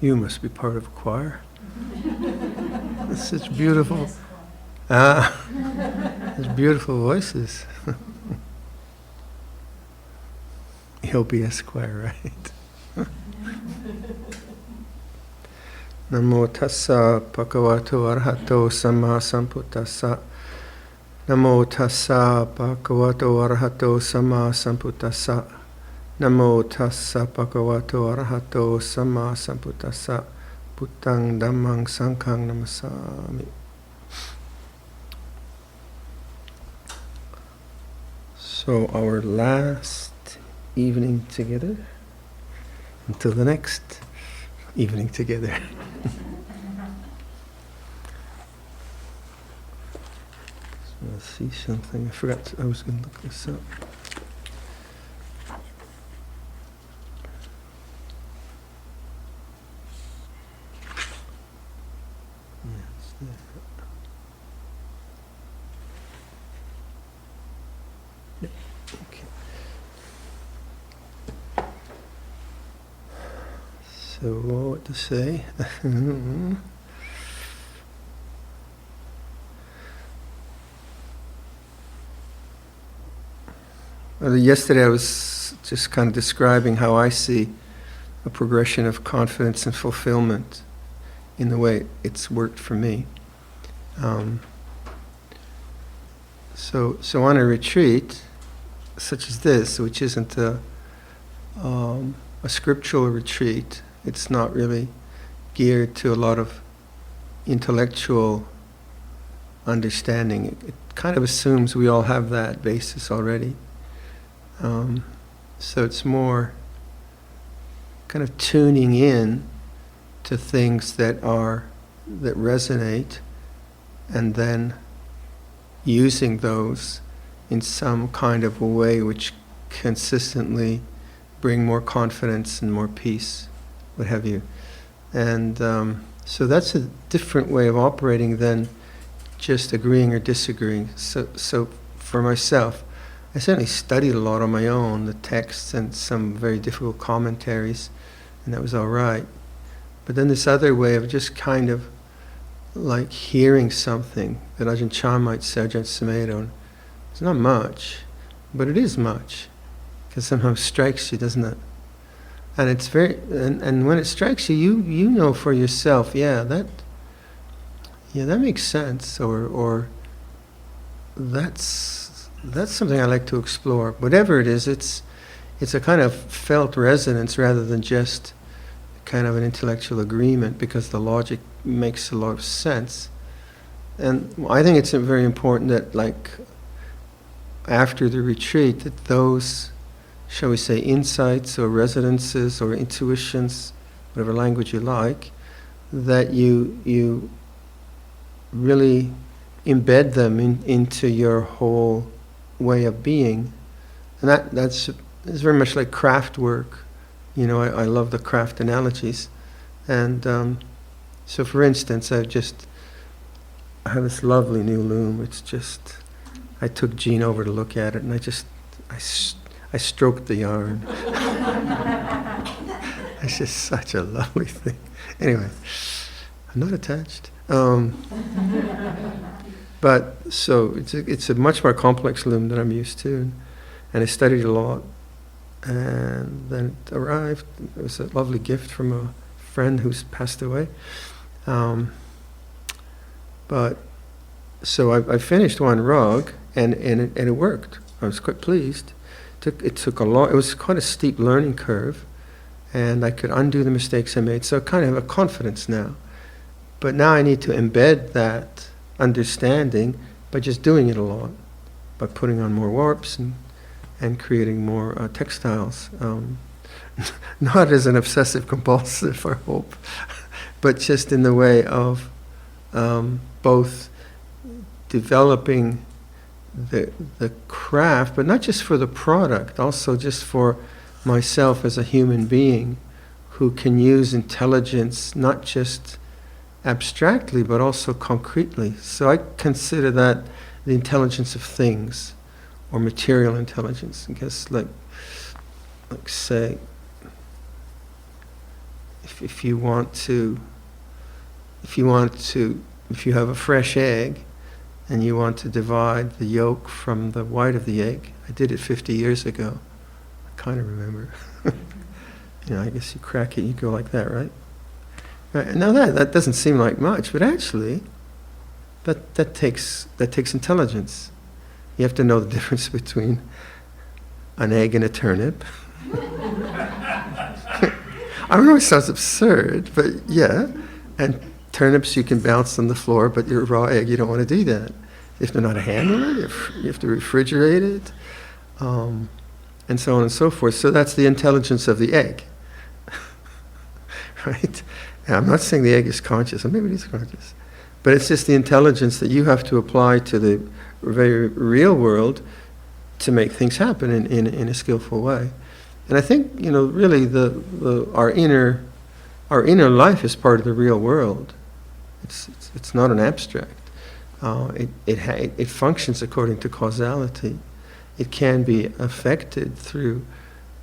You must be part of a choir. It's such beautiful, such beautiful voices. You'll be Esquire, right? Namo tassa bhagavato arahato samma sambuddhassa. Namo tassa bhagavato arahato samma sambuddhassa. Namo tassa bhagavato arahato samma sambuddhassa. Buddhang dhammang sanghang namasami. So our last evening together, until the next evening together. So let's see something. I forgot, I was going to look this up. So what to say? Well, yesterday I was just kind of describing how I see a progression of confidence and fulfillment in the way it's worked for me. So on a retreat such as this, which isn't a scriptural retreat, it's not really geared to a lot of intellectual understanding. It kind of assumes we all have that basis already. So it's more kind of tuning in to things that resonate, and then using those in some kind of a way which consistently bring more confidence and more peace, what have you. And so that's a different way of operating than just agreeing or disagreeing. So for myself, I certainly studied a lot on my own, the texts and some very difficult commentaries, and that was all right. But then this other way of just kind of like hearing something that Ajahn Chah might say, Ajahn Sumedho, it's not much, but it is much, because sometimes it strikes you, doesn't it? And it's very, and when it strikes you, you know for yourself, that makes sense, or that's something I like to explore. Whatever it is, it's a kind of felt resonance rather than just kind of an intellectual agreement, because the logic makes a lot of sense. And I think it's very important that, like, after the retreat, that those, shall we say, insights or resonances or intuitions, whatever language you like, that you really embed them into your whole way of being. And that's very much like craft work. You know, I love the craft analogies. And so for instance, I have this lovely new loom. It's just, I took Jean over to look at it, and I stroked the yarn. It's just such a lovely thing. Anyway, I'm not attached. But so it's a much more complex loom than I'm used to, and I studied a lot. And then it arrived. It was a lovely gift from a friend who's passed away. But so I finished one rug, and it worked. I was quite pleased. It took a long. It was quite a steep learning curve, and I could undo the mistakes I made. So I kind of have a confidence now. But now I need to embed that understanding by just doing it a lot, by putting on more warps and creating more textiles. Not as an obsessive compulsive, I hope, but just in the way of both developing the craft, but not just for the product, also just for myself as a human being who can use intelligence not just abstractly but also concretely. So I consider that the intelligence of things, or material intelligence. I guess, like say, if you have a fresh egg and you want to divide the yolk from the white of the egg, I did it 50 years ago. I kind of remember. I guess you crack it, you go like that, right? Now that doesn't seem like much, but actually, that takes intelligence. You have to know the difference between an egg and a turnip. I know it sounds absurd, but yeah. And turnips you can bounce on the floor, but your raw egg, you don't want to do that. You have to know how to handle it, you have to refrigerate it, and so on and so forth. So that's the intelligence of the egg. Right? And I'm not saying the egg is conscious, or maybe it is conscious, but it's just the intelligence that you have to apply to the very real world to make things happen in a skillful way. And I think, really our inner life is part of the real world. It's not an abstract. It functions according to causality. It can be affected through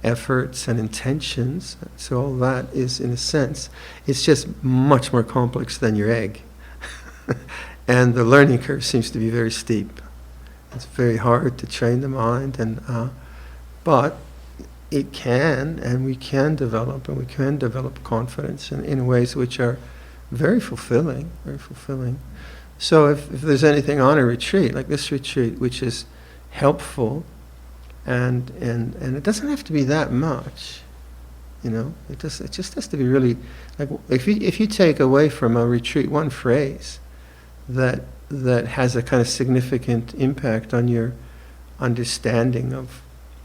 efforts and intentions. So all that is, in a sense, it's just much more complex than your egg. And the learning curve seems to be very steep. It's very hard to train the mind, but it can, and we can develop confidence in ways which are very fulfilling, very fulfilling. So if there's anything on a retreat, like this retreat, which is helpful, and it doesn't have to be that much, it just has to be really, like, if you take away from a retreat one phrase that has a kind of significant impact on your understanding of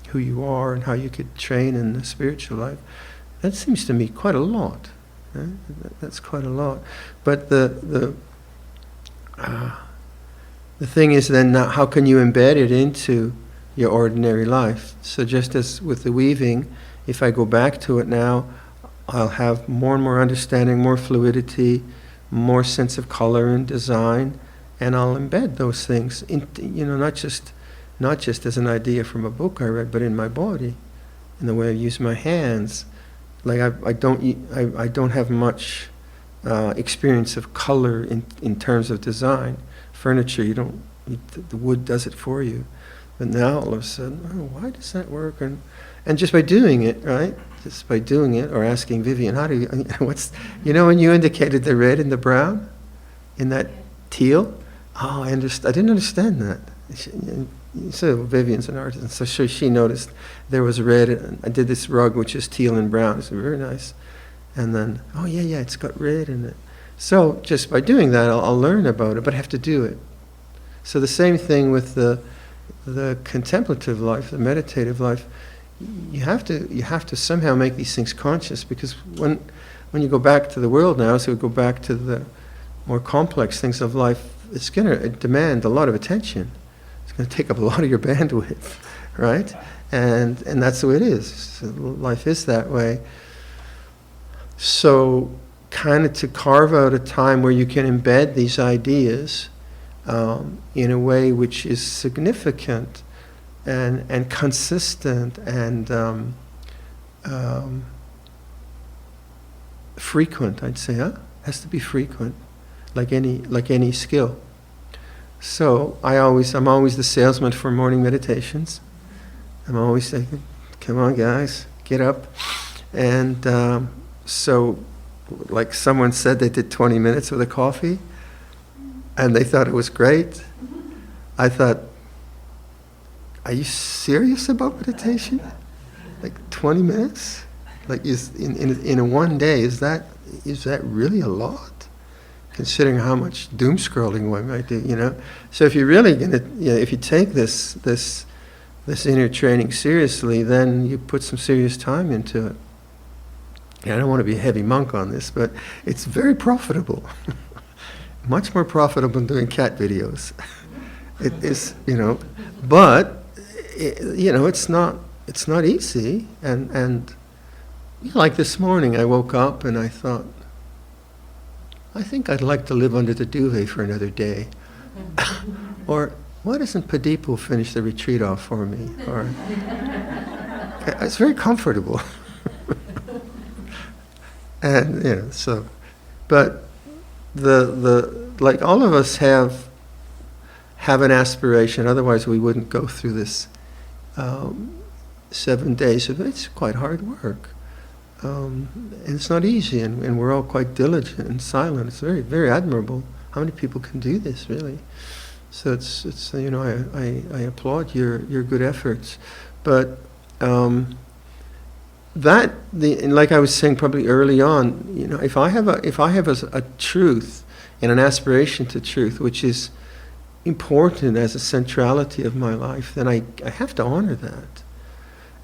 who you are and how you could train in the spiritual life, that seems to me quite a lot. Right? That's quite a lot. But the thing is then, now, how can you embed it into your ordinary life? So just as with the weaving, if I go back to it now, I'll have more and more understanding, more fluidity, more sense of color and design, and I'll embed those things in, not just as an idea from a book I read, but in my body, in the way I use my hands. Like I don't have much experience of color in terms of design. Furniture, the wood does it for you. But now all of a sudden, why does that work? And just by doing it, right? Just by doing it, or asking Vivian, how do you? When you indicated the red and the brown, in that teal. Oh, I didn't understand that. So Vivian's an artist, so she noticed there was red. And I did this rug which is teal and brown. It's very nice. And then, oh yeah, it's got red in it. So just by doing that, I'll learn about it, but I have to do it. So the same thing with the contemplative life, the meditative life. You have to somehow make these things conscious, because when you go back to the world now, so we go back to the more complex things of life, it's going to demand a lot of attention. It's going to take up a lot of your bandwidth, right? And that's the way it is. So life is that way. So kind of to carve out a time where you can embed these ideas in a way which is significant and consistent and frequent, I'd say, has to be frequent, like any skill. So I'm always the salesman for morning meditations. I'm always saying, come on guys, get up. And so like someone said they did 20 minutes with a coffee and they thought it was great. I thought, are you serious about meditation? Like 20 minutes? Like in a one day, is that really a lot? Considering how much doom scrolling one might do, So if you're really gonna, if you take this inner training seriously, then you put some serious time into it. And I don't want to be a heavy monk on this, but it's very profitable. Much more profitable than doing cat videos. It is, but it's not easy. And like this morning, I woke up and I thought, I think I'd like to live under the duvet for another day. Or why doesn't Padipu finish the retreat off for me? Or it's very comfortable. And so, but the like all of us have an aspiration. Otherwise, we wouldn't go through this 7 days. It's quite hard work, and it's not easy. And we're all quite diligent and silent. It's very, very admirable. How many people can do this, really? So it's I applaud your good efforts, but and like I was saying probably early on, if I have a truth and an aspiration to truth, which is important as a centrality of my life, then I have to honor that.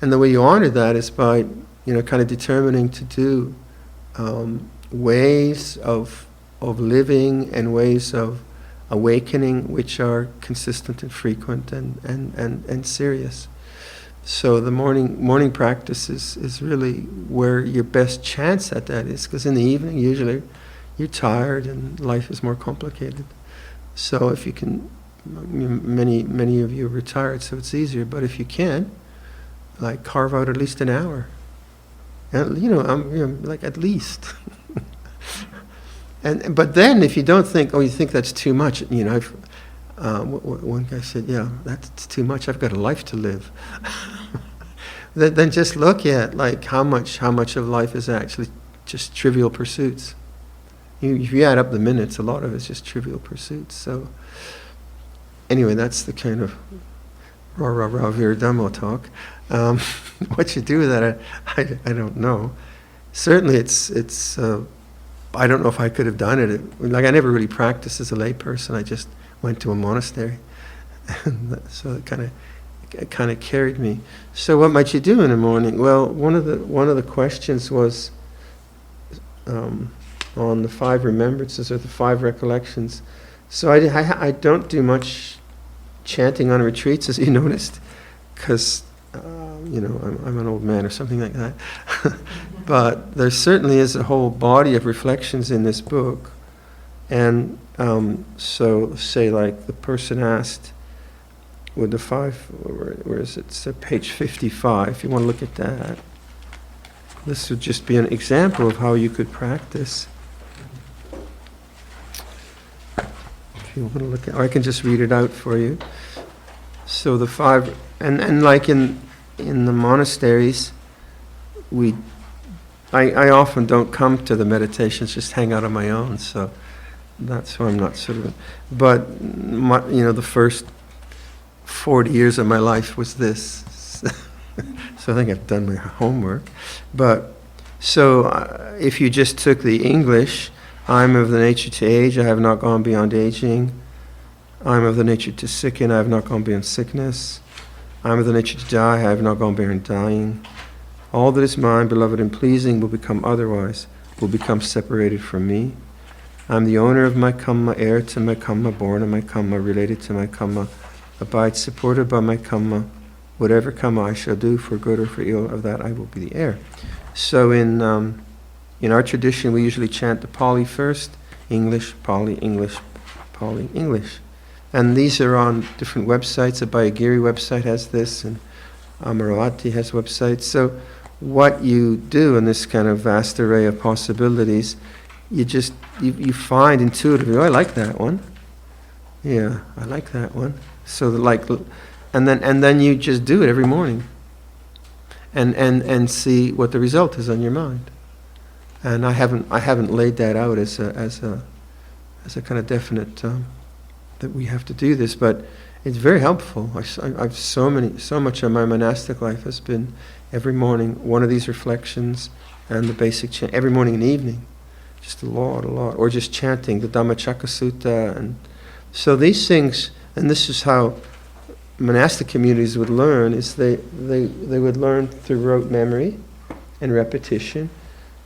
And the way you honor that is by kind of determining to do ways of living and ways of awakening which are consistent and frequent and serious. So the morning practice is really where your best chance at that is, because in the evening usually you're tired and life is more complicated. So if you can, many of you are retired, so it's easier. But if you can, like carve out at least an hour, and like at least. But then if you don't think, you think that's too much, one guy said, yeah, that's too much. I've got a life to live. Then just look at like how much of life is actually just trivial pursuits. If you add up the minutes, a lot of it's just trivial pursuits. So anyway, that's the kind of rah Viradhammo talk. What you do with that, I don't know. Certainly, it's. I don't know if I could have done it. Like I never really practiced as a lay person. I just went to a monastery, so it kind of carried me. So what might you do in the morning? Well, one of the questions was on the 5 remembrances or the 5 recollections. So I don't do much chanting on retreats, as you noticed, because I'm an old man or something like that. But there certainly is a whole body of reflections in this book. And so say like the person asked, with the 5, where is it? It's page 55, if you want to look at that. This would just be an example of how you could practice. If you want to look at, or I can just read it out for you. So the 5, and like in the monasteries, I often don't come to the meditations, just hang out on my own, so that's why I'm not sort of, but the first 40 years of my life was this. So I think I've done my homework. But so if you just took the English, I'm of the nature to age, I have not gone beyond aging. I'm of the nature to sicken, I have not gone beyond sickness. I'm of the nature to die, I have not gone beyond dying. All that is mine, beloved and pleasing, will become otherwise, will become separated from me. I'm the owner of my kamma, heir to my kamma, born of my kamma, related to my kamma, abide supported by my kamma. Whatever kamma I shall do, for good or for ill, of that I will be the heir. So in our tradition, we usually chant the Pali first, English, Pali, English, Pali, English. And these are on different websites. The Bayagiri website has this, and Amaravati has websites. So what you do in this kind of vast array of possibilities, you find intuitively, I like that one. Yeah, I like that one. So and then you just do it every morning, and see what the result is on your mind. And I haven't laid that out as a kind of definite that we have to do this, but it's very helpful. I've so much of my monastic life has been every morning one of these reflections and the basic chant every morning and evening, just a lot, or just chanting the Dhammacakka Sutta. And so these things, and this is how monastic communities would learn, is they would learn through rote memory and repetition.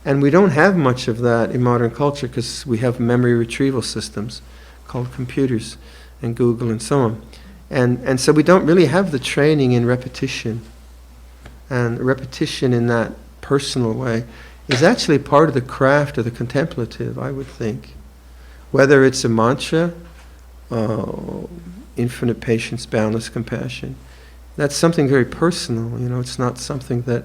And we don't have much of that in modern culture because we have memory retrieval systems called computers and Google and so on. And so we don't really have the training in repetition. And repetition in that personal way is actually part of the craft of the contemplative, I would think. Whether it's a mantra, infinite patience, boundless compassion, that's something very personal. It's not something that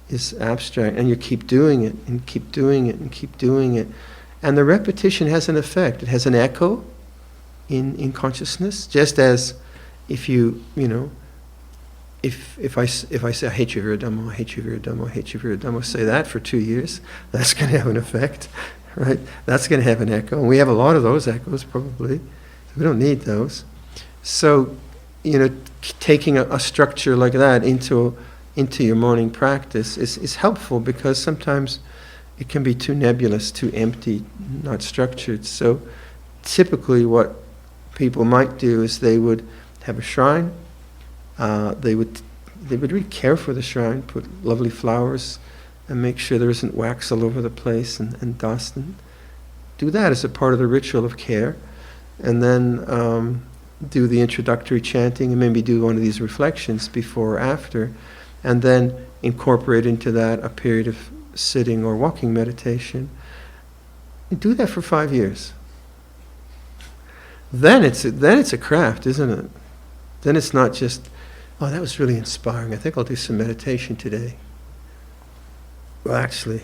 is abstract, and you keep doing it and keep doing it and keep doing it, and the repetition has an effect. It has an echo in consciousness, just as if if I say I hate you Viradhammo, I hate you Viradhammo, I hate you Viradhammo, say that for 2 years, that's going to have an effect, right? That's going to have an echo, and we have a lot of those echoes probably. We don't need those. So, taking a structure like that into your morning practice is helpful, because sometimes it can be too nebulous, too empty, not structured. So typically what people might do is they would have a shrine. They would really care for the shrine, put lovely flowers, and make sure there isn't wax all over the place and dust, and do that as a part of the ritual of care. And then do the introductory chanting, and maybe do one of these reflections before or after, and then incorporate into that a period of sitting or walking meditation. And do that for 5 years. Then it's a craft, isn't it? Then it's not just, oh, that was really inspiring, I think I'll do some meditation today. Well, actually,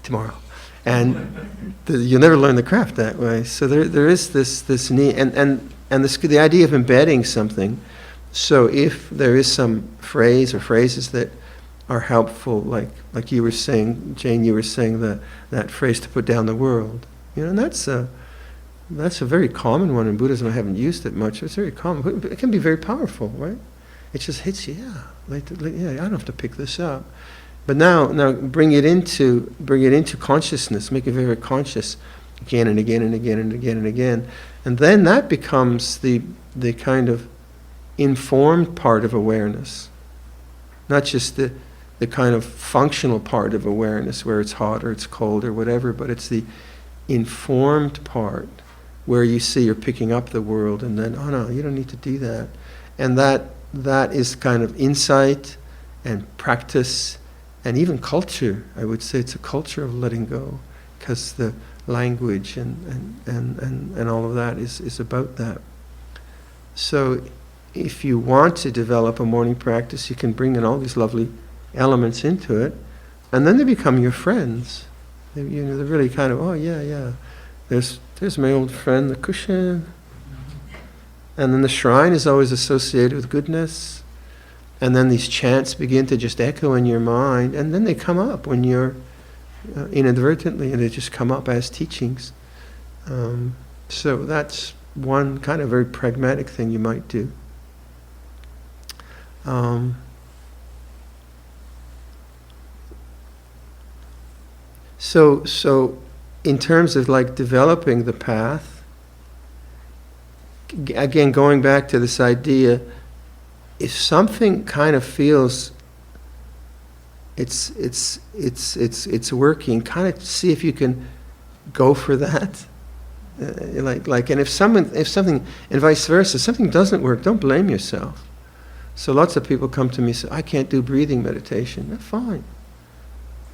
tomorrow. And you'll never learn the craft that way. So there is this need, and the idea of embedding something. So if there is some phrase or phrases that are helpful, like you were saying, Jane, you were saying that phrase to put down the world. And that's a very common one in Buddhism. I haven't used it much. It's very common. It can be very powerful, right? It just hits you. I don't have to pick this up. But now bring it into consciousness. Make it very conscious, again and again and again and again and again, and then that becomes the kind of informed part of awareness, not just the kind of functional part of awareness where it's hot or it's cold or whatever, but it's the informed part where you see you're picking up the world, and then, oh no, you don't need to do that, and that is kind of insight and practice. And even culture, I would say it's a culture of letting go, because the language and all of that is about that. So if you want to develop a morning practice, you can bring in all these lovely elements into it, and then they become your friends. They're really kind of, oh yeah, there's my old friend, the cushion. And then the shrine is always associated with goodness. And then these chants begin to just echo in your mind, and then they come up when you're inadvertently, and they just come up as teachings. So that's one kind of very pragmatic thing you might do. So in terms of like developing the path, again, going back to this idea, if something kind of feels it's working, kind of see if you can go for that. And if something, and vice versa, something doesn't work, don't blame yourself. So lots of people come to me and say, I can't do breathing meditation. That's fine.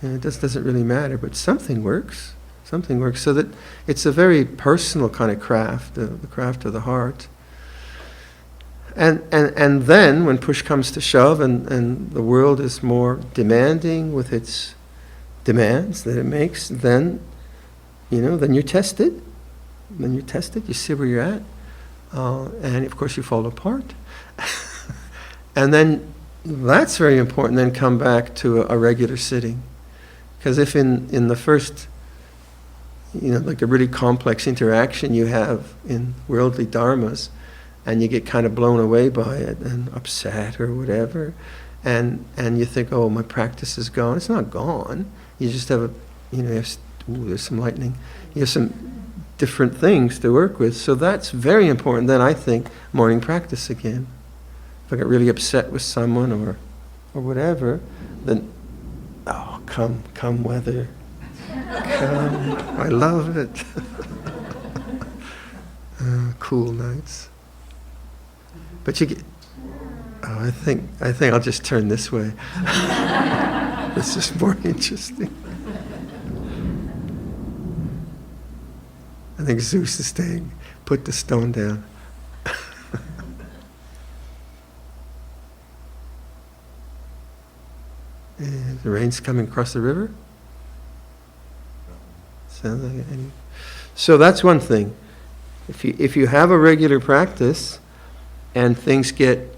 And it doesn't really matter, but something works. Something works. So that it's a very personal kind of craft, the craft of the heart. And then when push comes to shove, and the world is more demanding with its demands that it makes, then you're tested. Then you're tested. You see where you're at, and of course you fall apart. And then that's very important. Then come back to a regular sitting, because if in the first, like the really complex interaction you have in worldly dharmas, and you get kind of blown away by it and upset or whatever, and you think, oh, my practice is gone. It's not gone. You just have there's some lightning. You have some different things to work with. So that's very important. Then I think morning practice again. If I get really upset with someone or whatever, then, oh, come weather. Come. I love it. Cool nights. But you get, I think I'll just turn this way. This is more interesting. I think Zeus is saying, put the stone down. The rain's coming across the river? Sounds like it. So that's one thing. If you have a regular practice and things get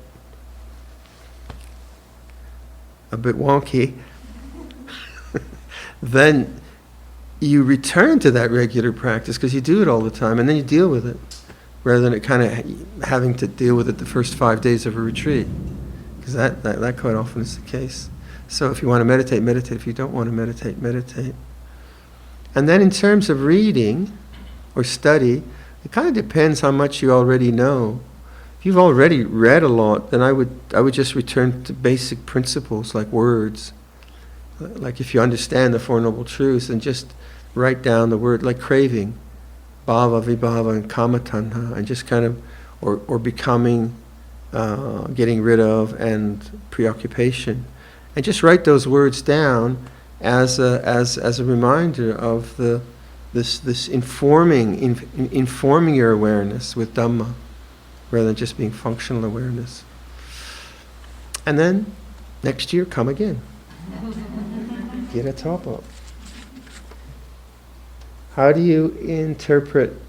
a bit wonky, then you return to that regular practice because you do it all the time, and then you deal with it, rather than it kind of having to deal with it the first 5 days of a retreat, because that quite often is the case. So if you want to meditate, meditate. If you don't want to meditate, meditate. And then in terms of reading or study, it kind of depends how much you already know. If you've already read a lot, then I would just return to basic principles like words. Like if you understand the Four Noble Truths, then just write down the word, like craving, bhava, vibhava, and kama tanha, and just kind of, or becoming, getting rid of, and preoccupation. And just write those words down as a reminder of this informing your awareness with Dhamma, rather than just being functional awareness. And then next year, come again. Get a top up. How do you interpret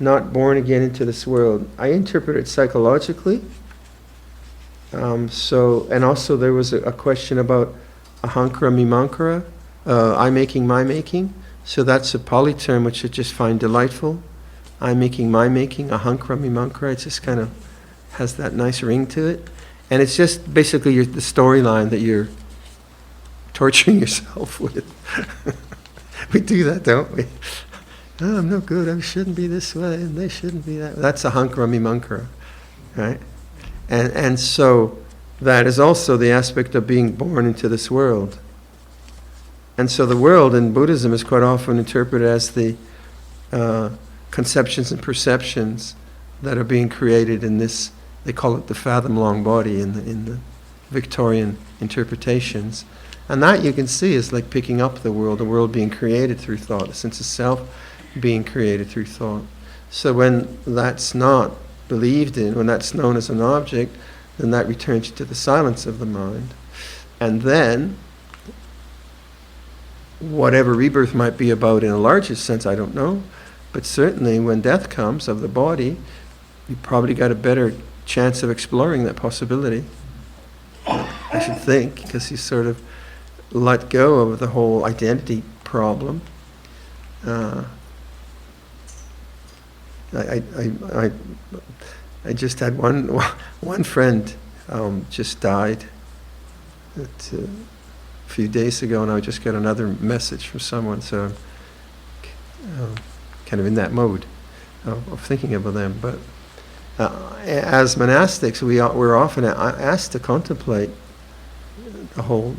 not born again into this world? I interpret it psychologically. And also there was a question about ahankara mimamkara, I making, my making. So that's a Pali term which I just find delightful. I making, my making, ahankara mimamkara. It just kind of has that nice ring to it. And it's just basically the storyline that you're torturing yourself with. We do that, don't we? Oh, I'm no good, I shouldn't be this way, and they shouldn't be that way. That's ahankara mimamkara, right? And so that is also the aspect of being born into this world. And so the world in Buddhism is quite often interpreted as the conceptions and perceptions that are being created in this, they call it the fathom-long body in the Victorian interpretations. And that you can see is like picking up the world being created through thought, the sense of self being created through thought. So when that's not believed in, when that's known as an object, then that returns you to the silence of the mind. And then, whatever rebirth might be about in a larger sense, I don't know, but certainly when death comes of the body, you probably got a better chance of exploring that possibility, I should think, because you sort of let go of the whole identity problem. I just had one friend just died a few days ago, and I just got another message from someone, so I'm kind of in that mode of thinking about them. But as monastics, we're often asked to contemplate the whole,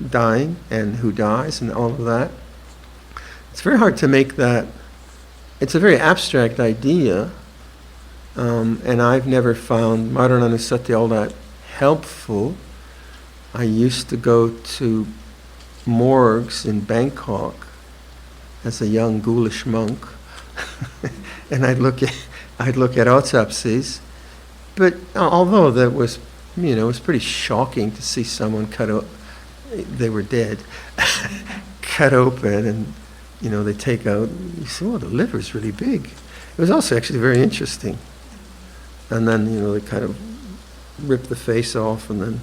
dying and who dies and all of that. It's very hard to make that. It's a very abstract idea, and I've never found Marananusati all that helpful. I used to go to morgues in Bangkok as a young ghoulish monk, and I'd look at autopsies. But although that was, it was pretty shocking to see someone they were dead, cut open, and they take out, you say, oh, the liver's really big. It was also actually very interesting. And then, they kind of rip the face off and then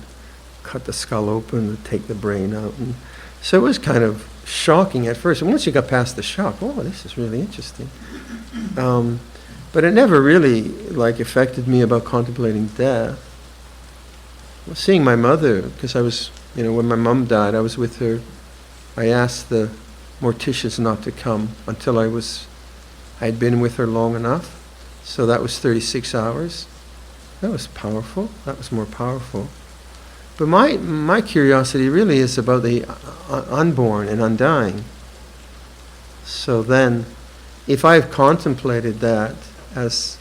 cut the skull open and take the brain out. And so it was kind of shocking at first. And once you got past the shock, oh, this is really interesting. But it never really, affected me about contemplating death. Seeing my mother, because I was, when my mom died, I was with her. I asked the morticians not to come until I had been with her long enough. So that was 36 hours. That was powerful. That was more powerful. But my curiosity really is about the unborn and undying. So then, if I've contemplated that as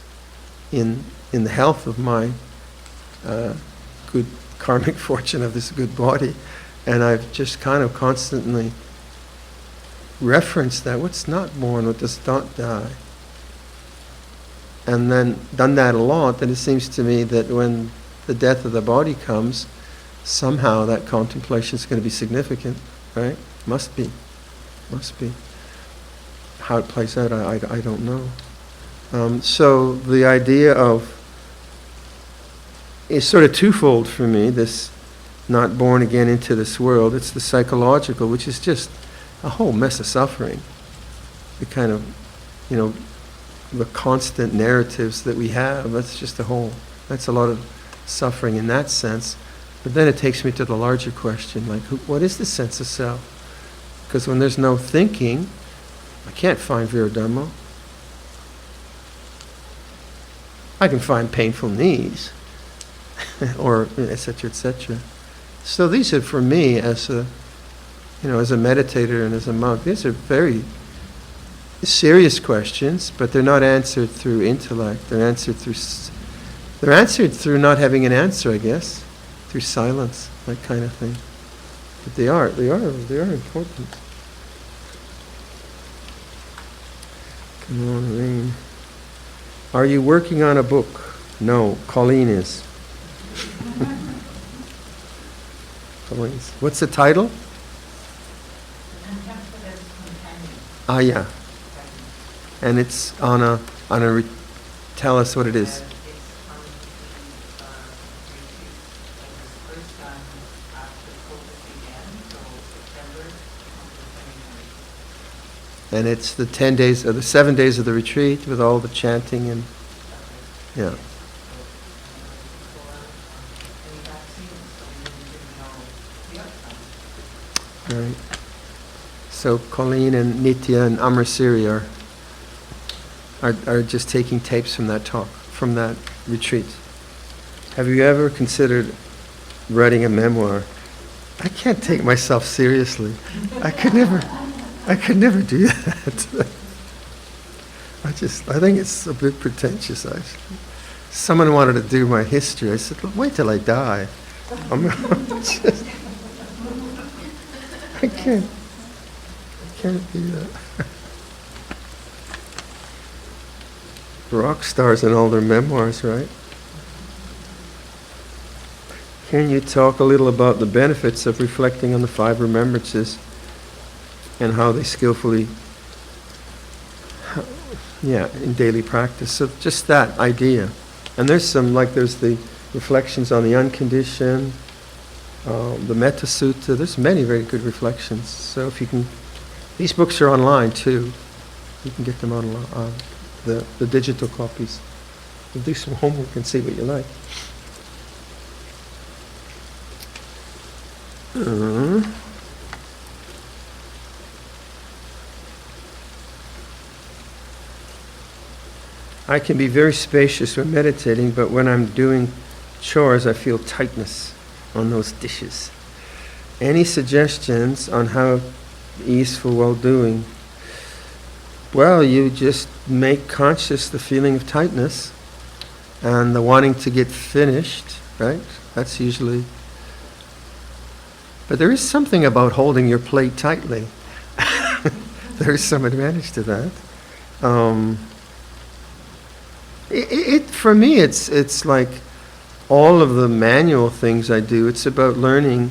in the health of my good karmic fortune of this good body, and I've just kind of constantly referenced that, what's not born, what does not die, and then done that a lot, then it seems to me that when the death of the body comes, somehow that contemplation is going to be significant, right? Must be. How it plays out, I don't know. So the idea of is sort of twofold for me, this not born again into this world. It's the psychological, which is just a whole mess of suffering. The kind of, the constant narratives that we have, that's a lot of suffering in that sense. But then it takes me to the larger question, like, what is the sense of self? Because when there's no thinking, I can't find Viradhammo. I can find painful knees, or etc., etc. So these are, for me, as a meditator and as a monk, these are very serious questions, but they're not answered through intellect. They're answered through not having an answer, I guess, through silence, that kind of thing. But they are important. Come on, Rain. Are you working on a book? No, Colleen is. What's the title? Yeah. And it's on a tell us what it is. And it's the 10 days, or the 7 days of the retreat with all the chanting and, yeah. Right. So Colleen and Nitya and Amrasiri are just taking tapes from that talk, from that retreat. Have you ever considered writing a memoir? I can't take myself seriously. I could never do that. I think it's a bit pretentious. Someone wanted to do my history. I said, wait till I die. I can't do that. Rock stars and all their memoirs, right? Can you talk a little about the benefits of reflecting on the 5 remembrances and how they skillfully, in daily practice? So just that idea. And there's there's the reflections on the unconditioned, the Metta Sutta. There's many very good reflections. So if you can, these books are online too. You can get them online, the digital copies. We'll do some homework and see what you like. I can be very spacious when meditating, but when I'm doing chores, I feel tightness on those dishes. Any suggestions on how easeful while doing? Well, you just make conscious the feeling of tightness and the wanting to get finished, right? That's usually... But there is something about holding your plate tightly. There is some advantage to that. For me, it's like all of the manual things I do. It's about learning,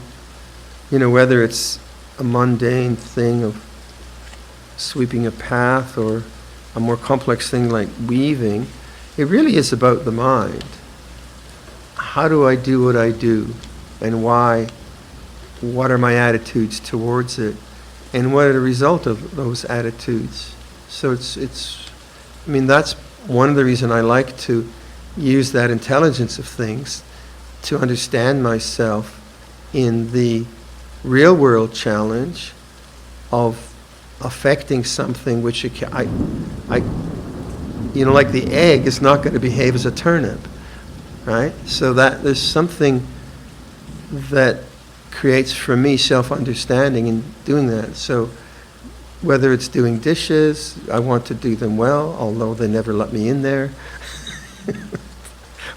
whether it's a mundane thing of sweeping a path or a more complex thing like weaving. It really is about the mind. How do I do what I do, and why? What are my attitudes towards it, and what are the result of those attitudes? So that's one of the reasons I like to use that intelligence of things to understand myself in the real world challenge of affecting something which like the egg is not going to behave as a turnip, right? So that there's something that creates for me self-understanding in doing that. So whether it's doing dishes, I want to do them well, although they never let me in there,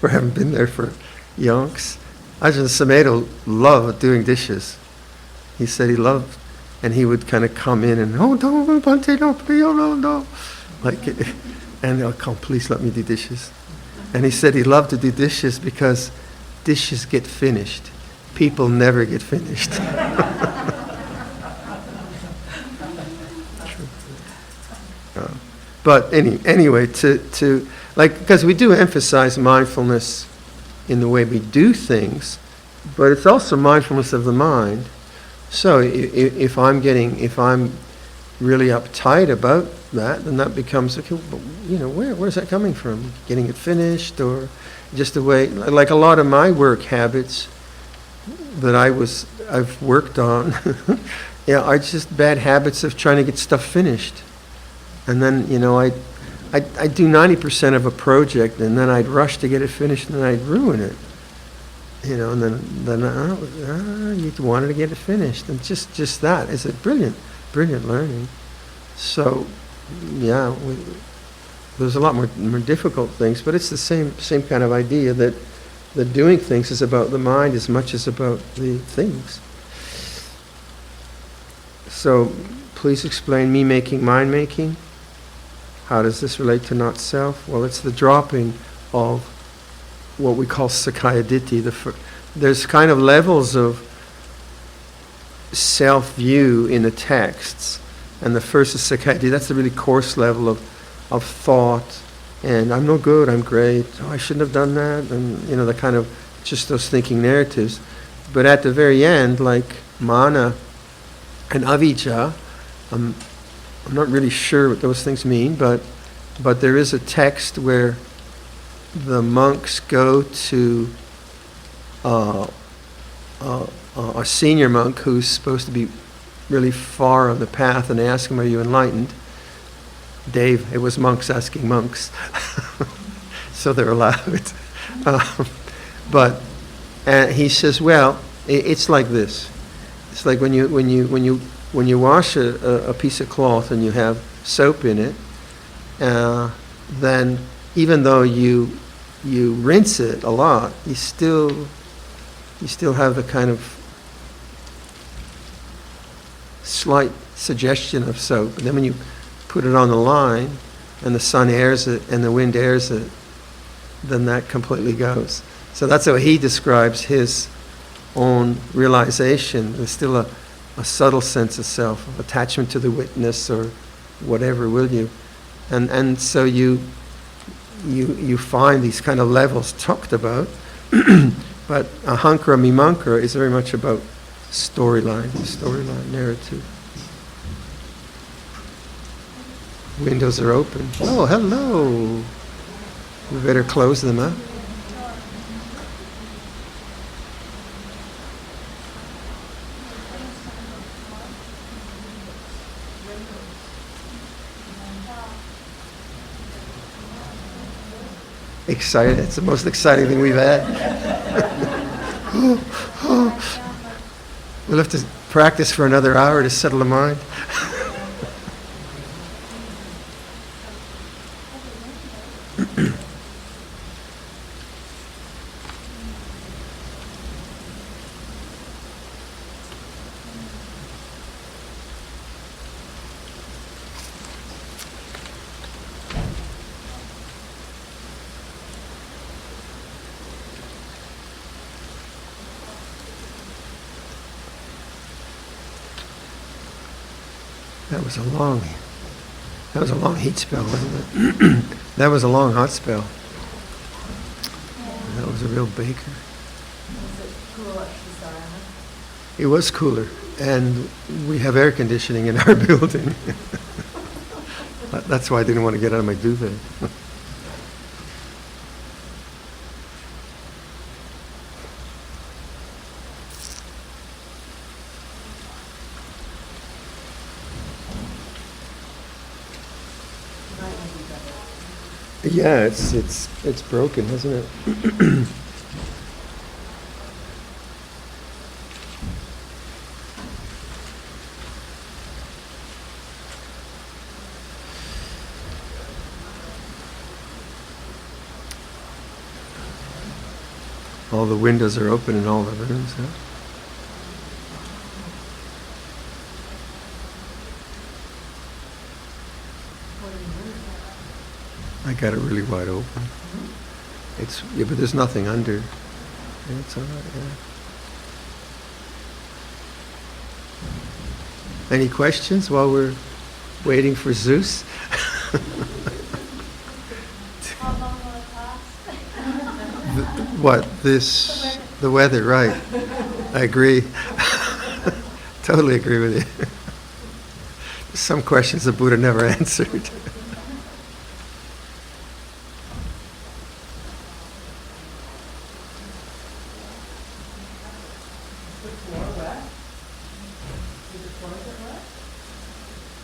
or haven't been there for yonks. Ajahn Sumedho loved doing dishes. He said he loved, and he would kind of come in and, don't, Bhante, no, please, no. And they'll come, please let me do dishes. And he said he loved to do dishes because dishes get finished. people never get finished. But anyway, to like, because we do emphasize mindfulness in the way we do things, but it's also mindfulness of the mind. So if I'm really uptight about that, then that becomes, okay, where's that coming from? Getting it finished, or just the way, like a lot of my work habits that I've worked on, are just bad habits of trying to get stuff finished. And then, I'd do 90% of a project, and then I'd rush to get it finished, and then I'd ruin it. And then you wanted to get it finished. And just that is a brilliant learning. So, yeah, there's a lot more difficult things, but it's the same kind of idea that the doing things is about the mind as much as about the things. So, please explain me making, mind making. How does this relate to not self? Well, it's the dropping of what we call Sakkaya Ditthi. There's kind of levels of self-view in the texts. And the first is Sakkaya Ditthi. That's the really coarse level of thought. And I'm no good, I'm great. Oh, I shouldn't have done that. And, the kind of just those thinking narratives. But at the very end, like mana and avijja, I'm not really sure what those things mean, but there is a text where the monks go to a senior monk who's supposed to be really far on the path, and they ask him, "Are you enlightened?" Dave, it was monks asking monks, so they're allowed. But he says, "Well, it's like this. It's like when you wash a piece of cloth and you have soap in it, then even though you rinse it a lot, you still have the kind of slight suggestion of soap. And then when you put it on the line and the sun airs it and the wind airs it, then that completely goes." So that's how he describes his own realization. There's still a subtle sense of self, of attachment to the witness or whatever, will you? And so you find these kind of levels talked about, but ahankara mimankara is very much about storyline narrative. Windows are open. Oh, hello. We better close them up. Excited. It's the most exciting thing we've had. We'll have to practice for another hour to settle the mind. That was a long heat spell, wasn't it? That was a long hot spell. That was a real baker. Was it cool at Shisarama? It was cooler, and we have air conditioning in our building. That's why I didn't want to get out of my duvet. Yeah, it's broken, isn't it? All the windows are open in all the rooms, huh? I got it really wide open. But there's nothing under. Yeah, it's all right, yeah. Any questions while we're waiting for Zeus? How long will it last? What, this, the weather, right. I agree. Totally agree with you. Some questions the Buddha never answered.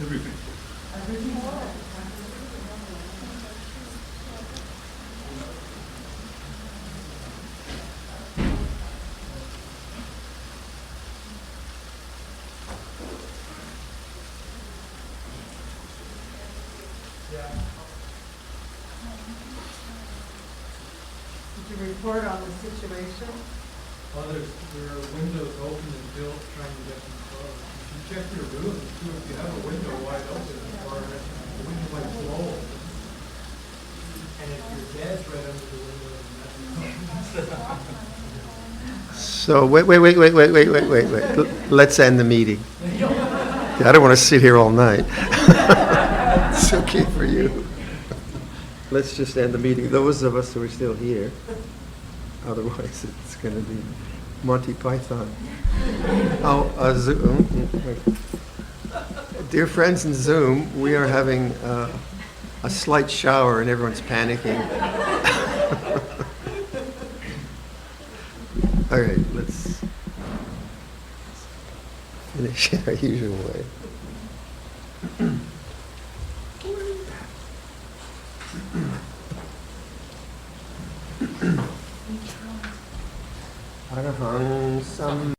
Everything. Did you report on the situation? Well, there are windows open and built trying to get them closed. You should check your rooms too, if you have a window wide open, or the window might blow open. And if your dad's right under the window, then that's So, wait. Let's end the meeting. I don't want to sit here all night. It's okay for you. Let's just end the meeting. Those of us who are still here. Otherwise, it's going to be Monty Python. Zoom. Dear friends in Zoom, we are having a slight shower and everyone's panicking. All right, let's finish in our usual way. Arahang Sam